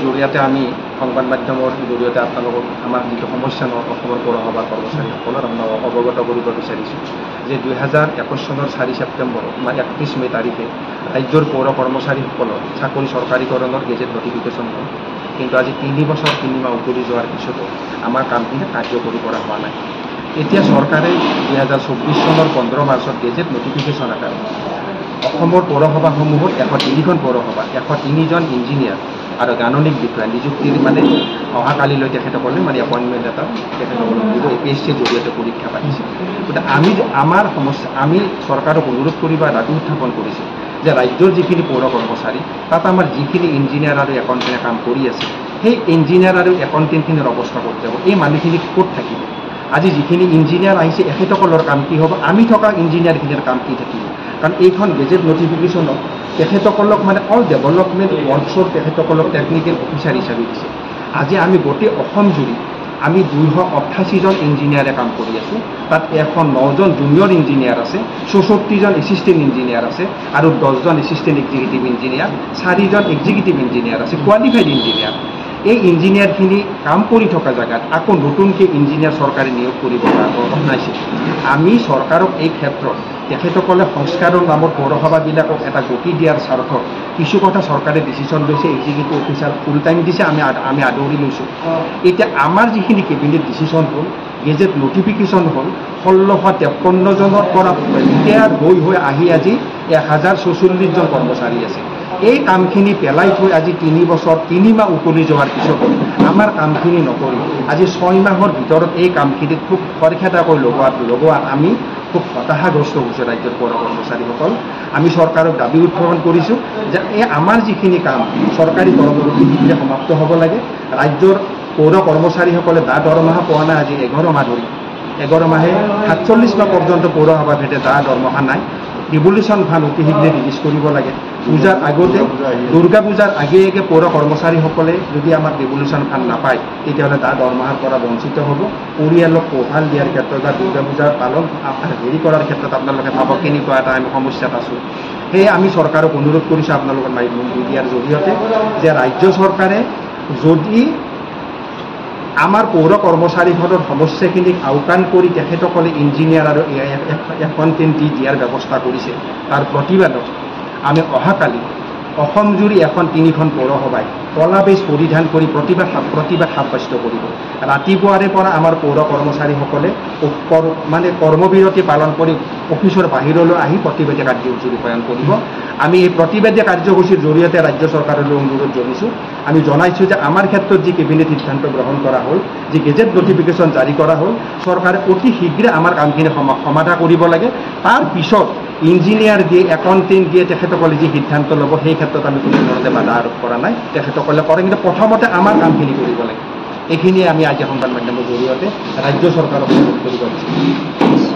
জৰিয়তে আমি সংবাদ মাধ্যমৰ জৰিয়তে আপোনালোকক আমাৰ যিটো সমস্যা অসমৰ পৌৰসভাৰ কৰ্মচাৰীসকলৰ আপোনালোকক অৱগত কৰিব বিচাৰিছোঁ যে 2021 চনৰ 4 ছেপ্টেম্বৰ 31 মে তাৰিখে ৰাজ্যৰ পৌৰ কৰ্মচাৰীসকলৰ চাকৰি চৰকাৰীকৰণৰ গেজেট নটিফিকেশ্যন হ'ল। কিন্তু আজি 3 বছৰ 3 মাহ উকলি যোৱাৰ পিছতো আমাৰ কামখিনি কাৰ্যকৰী কৰা হোৱা নাই। এতিয়া চৰকাৰে 2024 চনৰ 15 মাৰ্চত গেজেট নটিফিকেশ্যন আকাৰে অসমৰ পৌৰসভাসমূহত 103খন পৌৰসভা 103জন ইঞ্জিনিয়াৰ আৰু গাণনিক বিষয়া নিযুক্তিৰ অহাকালিলৈ তেখেতসকলে এপইণ্টমেণ্ট এটা তেখেতসকলক দিব APSCৰ জৰিয়তে পৰীক্ষা পাতিছে। গতিকে আমাৰ সমস্যা আমি চৰকাৰক অনুৰোধ কৰিব দাবী উত্থাপন কৰিছোঁ যে ৰাজ্যৰ যিখিনি পৌৰ কৰ্মচাৰী তাত আমাৰ যিখিনি ইঞ্জিনিয়াৰ আৰু একাউণ্টেণ্টে কাম কৰি আছে সেই ইঞ্জিনিয়াৰ আৰু একাউণ্টেণ্টখিনিৰ অৱস্থা ক'ত যাব, এই মানুহখিনি ক'ত থাকিব। আজি যিখিনি ইঞ্জিনিয়াৰ আহিছে এখেতসকলৰ কাম কি হ'ব, আমি থকা ইঞ্জিনিয়াৰখিনিৰ কাম কি থাকিব। কাৰণ এইখন গেজেট নটিফিকেশ্যনত তেখেতসকলক অল ডেভেলপমেণ্ট ৱৰ্কছৰ তেখেতসকলক টেকনিকেল অফিচাৰ হিচাপে দিছে। আজি আমি গোটেই অসম জুৰি আমি 288জন ইঞ্জিনিয়াৰে কাম কৰি আছোঁ। তাত 109জন জুনিয়ৰ ইঞ্জিনিয়াৰ আছে, 64জন এছিষ্টেণ্ট ইঞ্জিনিয়াৰ আছে আৰু 10জন এছিষ্টেণ্ট এক্সিকিউটিভ ইঞ্জিনিয়াৰ, 4জন এক্সিকিউটিভ ইঞ্জিনিয়াৰ আছে, কোৱালিফাইড ইঞ্জিনিয়াৰ। এই ইঞ্জিনিয়াৰখিনি কাম কৰি থকা জেগাত আকৌ নতুনকৈ ইঞ্জিনিয়াৰ চৰকাৰে নিয়োগ কৰিব বনাইছে। আমি চৰকাৰক এই ক্ষেত্ৰত তেখেতসকলে সংস্কাৰৰ নামত পৌৰসভাবিলাকক এটা গতি দিয়াৰ স্বাৰ্থত কিছু কথা চৰকাৰে ডিচিশ্যন লৈছে, এক্সিকিউটিভ অফিচাৰ ফুল টাইম দিছে, আমি আদৰি লৈছোঁ। এতিয়া আমাৰ যিখিনি কেবিনেট ডিচিশ্যন হ'ল, গেজেট নটিফিকেশ্যন হ'ল, 1653জনৰ পৰা ৰিটায়াৰ হৈ আহি আজি 1044জন কৰ্মচাৰী আছে। এই কামখিনি পেলাই থৈ আজি 3 বছৰ 3 মাহ উকলি যোৱাৰ পিছতো আমাৰ কামখিনি নকৰি আজি 6 মাহৰ ভিতৰত এই কামখিনিত খুব খৰখেদাকৈ লগোৱাত আমি খুব হতাশাগ্ৰস্ত হৈছোঁ ৰাজ্যৰ পৌৰ কৰ্মচাৰীসকল। আমি চৰকাৰক দাবী উত্থাপন কৰিছোঁ যে এই আমাৰ যিখিনি কাম চৰকাৰী দৰমহা শীঘ্ৰে সমাপ্ত হ'ব লাগে। ৰাজ্যৰ পৌৰ কৰ্মচাৰীসকলে দৰমহা পোৱা নাই আজি 11 মাহ ধৰি, 11 মাহে 47 মাহ পৰ্যন্ত পৌৰসভা ভেদে দৰমহা নাই। ৰিভলিউশ্যন ফাণ্ড অতি শীঘ্ৰে ৰিলিজ কৰিব লাগে। পূজাৰ আগতে দুৰ্গা পূজাৰ আগে পৌৰ কৰ্মচাৰীসকলে যদি আমাক ৰিভলিউশ্যন ফাণ্ড নাপায় তেতিয়াহ'লে দৰমহাৰ পৰা বঞ্চিত হ'ব। পৰিয়ালক পোহপাল দিয়াৰ ক্ষেত্ৰত বা দুৰ্গা পূজাৰ পালন কৰাৰ ক্ষেত্ৰত আপোনালোকে ভাবক কেনেকুৱা এটা আমি সমস্যাত আছোঁ। সেয়ে আমি চৰকাৰক অনুৰোধ কৰিছোঁ আপোনালোকৰ মিডিয়াৰ জৰিয়তে যে ৰাজ্য চৰকাৰে যদি আমাৰ পৌৰ কৰ্মচাৰীসকলৰ সমস্যাখিনিক আওকাণ কৰি তেখেতসকলে ইঞ্জিনিয়াৰ আৰু একাউণ্টেণ্ট দিয়াৰ ব্যৱস্থা কৰিছে, তাৰ প্ৰতিবাদত আমি অহাকালি অসম জুৰি 3খন পৌৰসভাই কলা বেজ পৰিধান কৰি প্ৰতিবাদ সাব্যস্ত কৰিব। ৰাতিপুৱাৰে পৰা আমাৰ পৌৰ কৰ্মচাৰীসকলে কৰ্মবিৰতি পালন কৰি অফিচৰ বাহিৰলৈ আহি প্ৰতিবাদী কাৰ্যসূচী ৰূপায়ণ কৰিব। আমি এই প্ৰতিবাদী কাৰ্যসূচীৰ জৰিয়তে ৰাজ্য চৰকাৰলৈ অনুৰোধ জনাইছোঁ। আমি জনাইছোঁ যে আমাৰ ক্ষেত্ৰত যি কেবিনেট সিদ্ধান্ত গ্ৰহণ কৰা হ'ল, যি গেজেট নটিফিকেশ্যন জাৰি কৰা হ'ল, চৰকাৰে অতি শীঘ্ৰে আমাৰ কামখিনি সমাধা কৰিব লাগে। তাৰ পিছত ইঞ্জিনিয়াৰ দিয়ে, একাউণ্টেণ্ট দিয়ে, তেখেতসকলে যি সিদ্ধান্ত ল'ব সেই ক্ষেত্ৰত আমি কোনো ধৰণে বাধা আৰোপ কৰা নাই, তেখেতসকলে কৰে। কিন্তু প্ৰথমতে আমাৰ কামখিনি কৰিব লাগে। এইখিনিয়ে আমি আজি সংবাদ মাধ্যমৰ জৰিয়তে ৰাজ্য চৰকাৰক অনুৰোধ কৰিব বিচাৰিছোঁ।